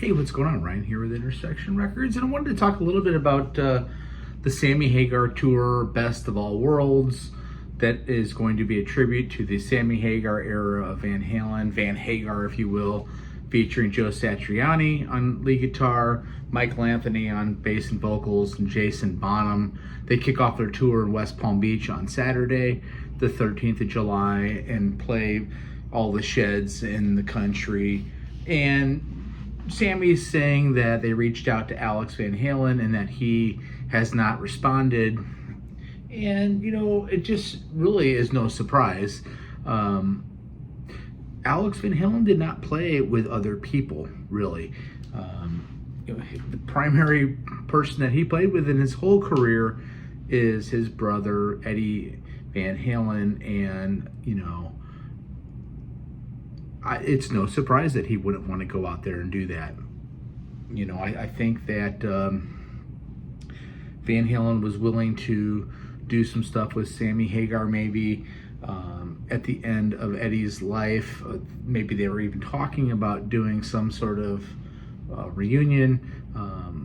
Hey, what's going on? Ryan here with Intersection Records, and I wanted to talk a little bit about the Sammy Hagar tour, Best of All Worlds, that is going to be a tribute to the Sammy Hagar era of Van Halen, Van Hagar, if you will, featuring Joe Satriani on lead guitar, Michael Anthony on bass and vocals, and Jason Bonham. They kick off their tour in West Palm Beach on Saturday, the 13th of July, and play all the sheds in the country. And Sammy's saying that they reached out to Alex Van Halen and that he has not responded. And, you know, it just really is no surprise. Alex Van Halen did not play with other people, really. The primary person that he played with in his whole career is his brother, Eddie Van Halen, and, you know, it's no surprise that he wouldn't want to go out there and do that. You know, I think that Van Halen was willing to do some stuff with Sammy Hagar maybe at the end of Eddie's life. Maybe they were even talking about doing some sort of reunion,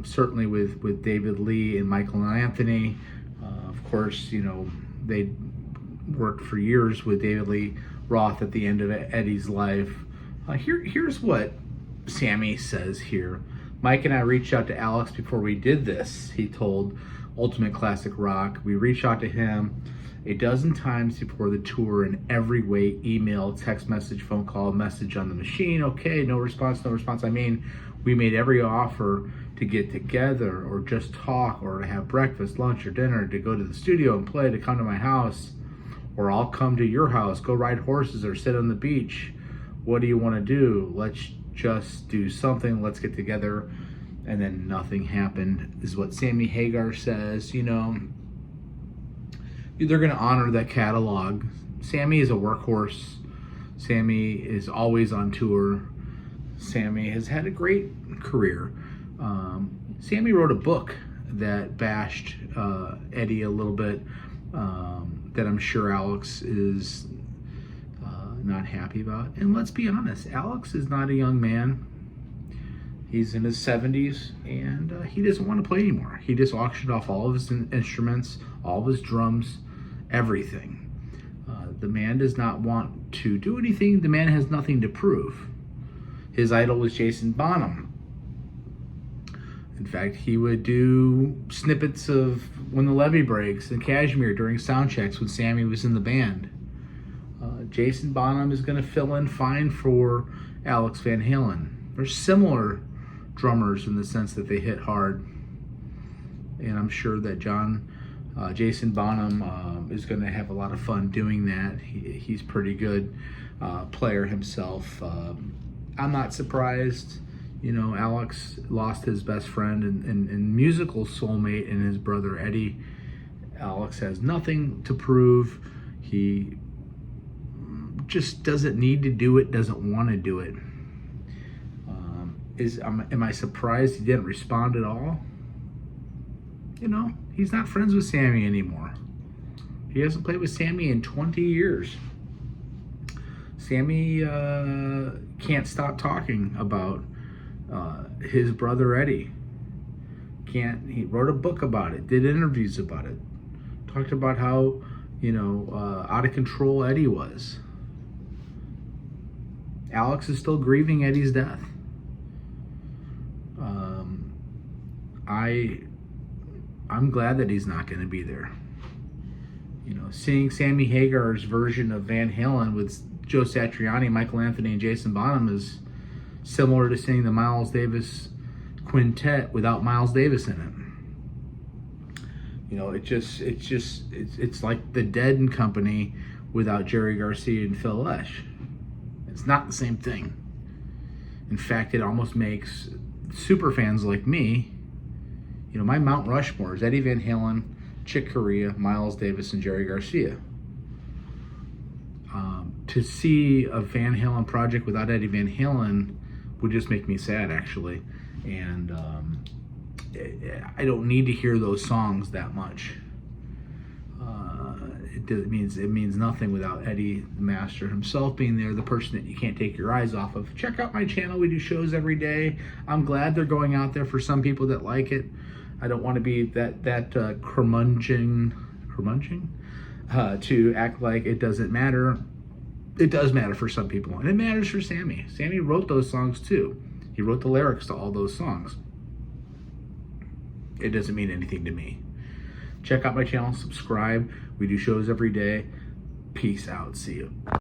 certainly with David Lee and Michael Anthony. Of course, you know, they worked for years with David Lee Roth at the end of Eddie's life. Here's what Sammy says here. Mike and I reached out to Alex before we did this, he told Ultimate Classic Rock. We reached out to him a dozen times before the tour in every way: email, text message, phone call, message on the machine. Okay, no response, no response. I mean, we made every offer to get together or just talk or to have breakfast, lunch, or dinner, to go to the studio and play, to come to my house. Or I'll come to your house, go ride horses or sit on the beach. What do you want to do? Let's just do something. Let's get together. And then nothing happened, is what Sammy Hagar says. You know, they're going to honor that catalog. Sammy is a workhorse. Sammy is always on tour. Sammy has had a great career. Sammy wrote a book that bashed Eddie a little bit, that I'm sure Alex is not happy about. And let's be honest, Alex is not a young man. He's in his 70s, and he doesn't want to play anymore. He just auctioned off all of his instruments, all of his drums, everything. The man does not want to do anything. The man has nothing to prove. His idol was Jason Bonham. In fact, he would do snippets of When the Levee Breaks and Kashmir during sound checks when Sammy was in the band. Jason Bonham is going to fill in fine for Alex Van Halen. They're similar drummers in the sense that they hit hard. And I'm sure that Jason Bonham is going to have a lot of fun doing that. He's pretty good player himself. I'm not surprised. You know, Alex lost his best friend and musical soulmate in his brother Eddie. Alex has nothing to prove. He just doesn't need to do it, doesn't want to do it. Am I surprised he didn't respond at all? You know, he's not friends with Sammy anymore. He hasn't played with Sammy in 20 years. Sammy can't stop talking about his brother Eddie. He wrote a book about it, did interviews about it, talked about how, you know, out of control Eddie was. Alex is still grieving Eddie's death. I'm glad that he's not going to be there. You know, seeing Sammy Hagar's version of Van Halen with Joe Satriani, Michael Anthony, and Jason Bonham is similar to seeing the Miles Davis quintet without Miles Davis in it. You know, it's like the Dead and Company without Jerry Garcia and Phil Lesh. It's not the same thing. In fact, it almost makes super fans like me, you know, my Mount Rushmore is Eddie Van Halen, Chick Corea, Miles Davis, and Jerry Garcia. To see a Van Halen project without Eddie Van Halen would just make me sad, actually. And I don't need to hear those songs that much. it means nothing without Eddie, the master himself, being there, the person that you can't take your eyes off of. Check out my channel. We do shows every day. I'm glad they're going out there for some people that like it. I don't want to be that curmudgeon to act like it doesn't matter. It does matter for some people, and it matters for Sammy. Sammy wrote those songs too. He wrote the lyrics to all those songs. It doesn't mean anything to me. Check out my channel, subscribe. We do shows every day. Peace out. See you.